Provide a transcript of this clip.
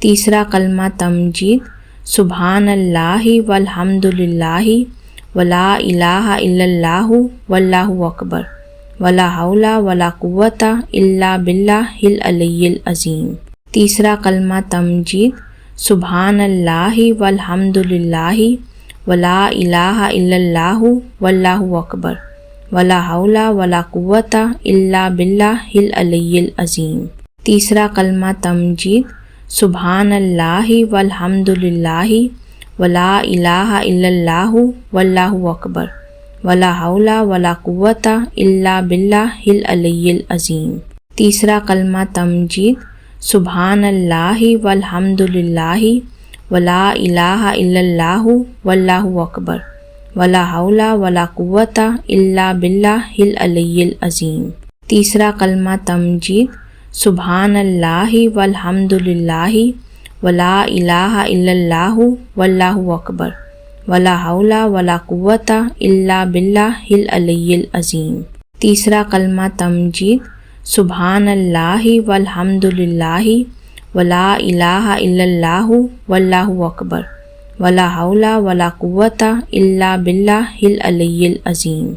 تیسرا کلمہ تمجید سبحان اللہ والحمد للہ ولا الہ الا اللہ واللہ اکبر ولا حول ولا قوۃ الا باللہ العلی العظیم۔ تیسرا کلمہ تمجید سبحان اللہ والحمد للہ ولا الہ الا اللہ واللہ اکبر ولا حول ولا قوۃ الا باللہ العلی العظیم۔ تیسرا کلمہ تمجید سبحان اللہ والحمد للہ ولا الہ الا اللہ واللہ اکبر ولا حول ولا قوۃ الا باللہ العلی العظیم۔ تیسرا کلمہ تمجید سبحان اللہ والحمد للہ ولا الہ الا اللہ واللہ اکبر ولا حول ولا قوۃ الا باللہ العلی العظیم۔ تیسرا کلمہ تمجید سبحان اللہ والحمد للہ ولا الہ الا اللہ واللہ اکبر ولا حول ولا قوۃ الا باللہ العلی العظیم۔ تیسرا کلمہ تمجید سبحان اللہ والحمد للہ ولا الہ الا اللہ واللہ اکبر ولا حول ولا قوۃ الا باللہ العلی العظیم۔